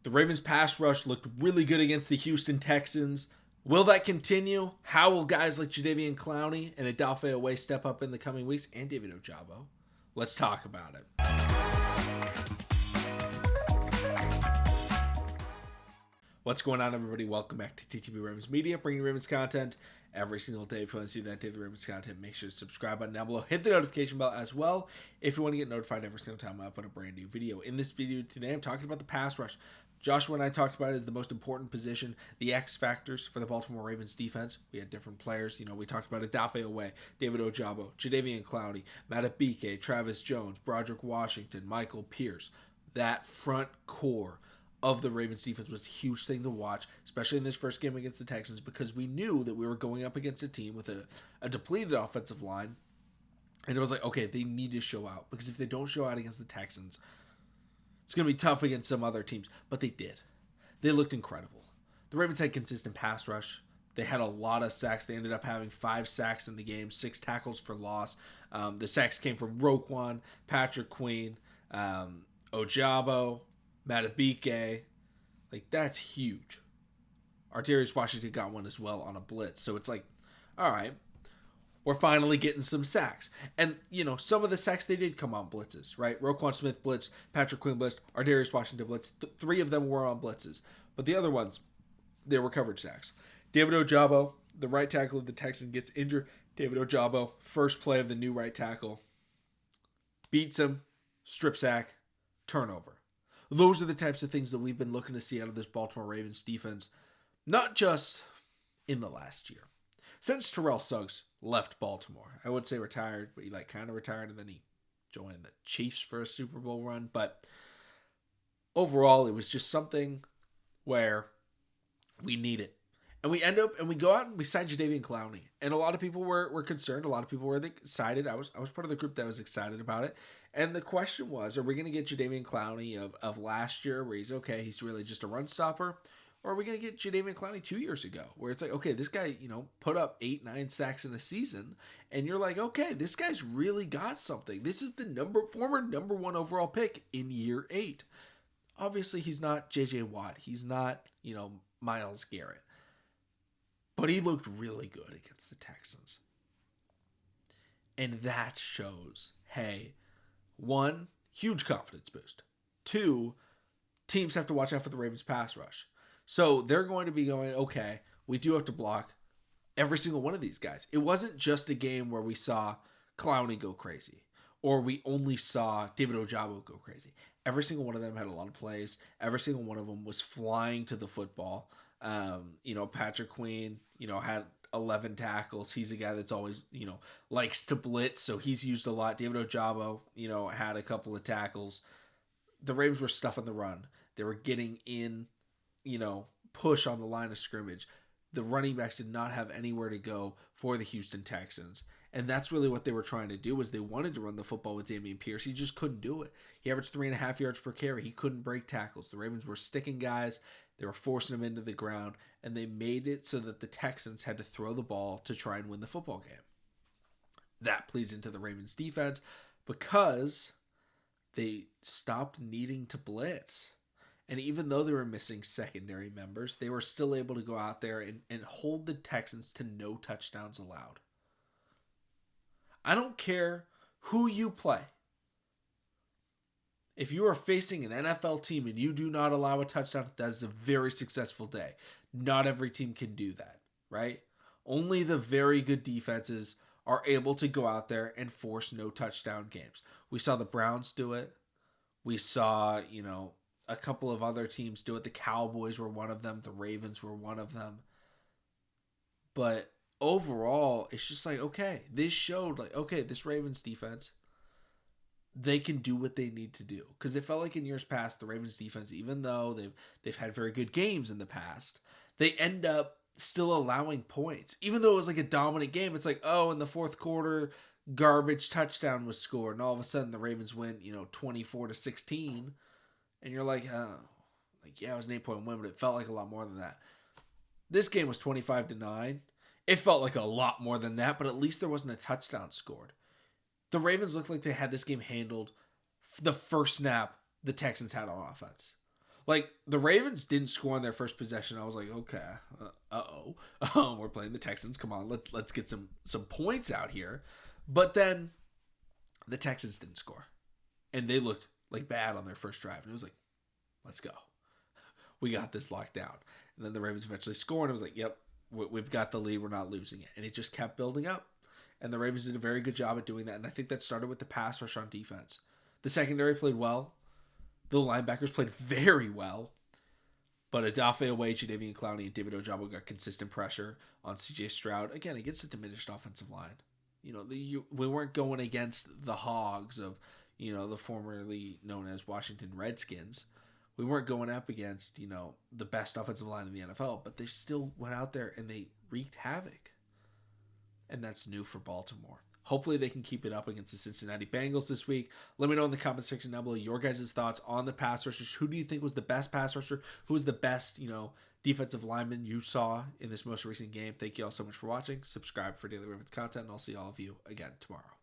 The Ravens pass rush looked really good against the Houston Texans. Will that continue? How will guys like Clowney and Oweh step up in the coming weeks? And David Ojabo. Let's talk about it. What's going on, everybody? Welcome back to TTB Ravens Media, bringing Ravens content every single day. If you want to see that David Ravens content, make sure to subscribe button down below. Hit the notification bell as well if you want to get notified every single time I upload a brand new video. In this video today, I'm talking about the pass rush. Joshua and I talked about it as the most important position, the X factors for the Baltimore Ravens defense. We had different players. We talked about Oweh, David Ojabo, Clowney, Matabike, Travis Jones, Broderick Washington, Michael Pierce. That front core of the Ravens defense was a huge thing to watch, especially in this first game against the Texans, because we knew that we were going up against a team with a depleted offensive line. And it was like, okay, they need to show out, because if they don't show out against the Texans, it's going to be tough against some other teams. But they did. They looked incredible. The Ravens had consistent pass rush. They had a lot of sacks. They ended up having 5 sacks in the game, 6 tackles for loss. The sacks came from Roquan, Patrick Queen, Ojabo, Matabike. Like, that's huge. Arterius Washington got one as well on a blitz. So it's like, all right, we're finally getting some sacks. And, some of the sacks, they did come on blitzes, right? Roquan Smith blitzed, Patrick Queen blitzed, Arterius Washington blitzed. 3 of them were on blitzes. But the other ones, they were coverage sacks. David Ojabo, the right tackle of the Texans, gets injured. David Ojabo, first play of the new right tackle, beats him, strip sack, turnover. Those are the types of things that we've been looking to see out of this Baltimore Ravens defense, not just in the last year. Since Terrell Suggs left Baltimore, I would say retired, but he kind of retired, and then he joined the Chiefs for a Super Bowl run. But overall, it was just something where we need it. And we go out and we sign Clowney. And a lot of people were concerned. A lot of people were excited. I was part of the group that was excited about it. And the question was, are we going to get Clowney of last year, where he's really just a run stopper? Or are we going to get Clowney 2 years ago, where it's like, okay, this guy, put up 8-9 sacks in a season. And you're like, okay, this guy's really got something. This is the former number 1 overall pick in year 8. Obviously, he's not J.J. Watt. He's not, Myles Garrett. But he looked really good against the Texans. And that shows, hey, 1, huge confidence boost. 2, teams have to watch out for the Ravens pass rush. So they're going to be going, okay, we do have to block every single one of these guys. It wasn't just a game where we saw Clowney go crazy, or we only saw David Ojabo go crazy. Every single one of them had a lot of plays. Every single one of them was flying to the football. Patrick Queen, had 11 tackles. He's a guy that's always, likes to blitz, so he's used a lot. David Ojabo, had a couple of tackles. The Ravens were stuffing the run. They were getting in, push on the line of scrimmage. The running backs did not have anywhere to go for the Houston Texans. And that's really what they were trying to do, was they wanted to run the football with Dameon Pierce. He just couldn't do it. He averaged 3.5 yards per carry. He couldn't break tackles. The Ravens were sticking guys. They were forcing them into the ground. And they made it so that the Texans had to throw the ball to try and win the football game. That plays into the Ravens defense because they stopped needing to blitz. And even though they were missing secondary members, they were still able to go out there and hold the Texans to no touchdowns allowed. I don't care who you play. If you are facing an NFL team and you do not allow a touchdown, that's a very successful day. Not every team can do that, right? Only the very good defenses are able to go out there and force no touchdown games. We saw the Browns do it. We saw, a couple of other teams do it. The Cowboys were one of them. The Ravens were one of them. But overall, it's just like, okay, this showed this Ravens defense, they can do what they need to do. Because it felt like in years past, the Ravens defense, even though they've had very good games in the past, they end up still allowing points. Even though it was like a dominant game, it's like, oh, in the fourth quarter, garbage touchdown was scored, and all of a sudden the Ravens win, 24-16, and you're like, oh, yeah, it was an 8-point win, but it felt like a lot more than that. This game was 25-9. It felt like a lot more than that, but at least there wasn't a touchdown scored. The Ravens looked like they had this game handled the first snap the Texans had on offense. Like, the Ravens didn't score on their first possession. I was like, okay, we're playing the Texans. Come on, let's get some points out here. But then the Texans didn't score, and they looked like bad on their first drive. And it was like, let's go. We got this locked down. And then the Ravens eventually scored, and it was like, yep, we've got the lead. We're not losing it. And it just kept building up. And the Ravens did a very good job at doing that. And I think that started with the pass rush on defense. The secondary played well. The linebackers played very well. But Oweh, Ojabo, Clowney, and David Ojabo got consistent pressure on C.J. Stroud. Again, against a diminished offensive line. We weren't going against the Hogs of, the formerly known as Washington Redskins. We weren't going up against, the best offensive line in the NFL. But they still went out there and they wreaked havoc. And that's new for Baltimore. Hopefully they can keep it up against the Cincinnati Bengals this week. Let me know in the comment section down below your guys' thoughts on the pass rushers. Who do you think was the best pass rusher? Who was the best, defensive lineman you saw in this most recent game? Thank you all so much for watching. Subscribe for daily Ravens content, and I'll see all of you again tomorrow.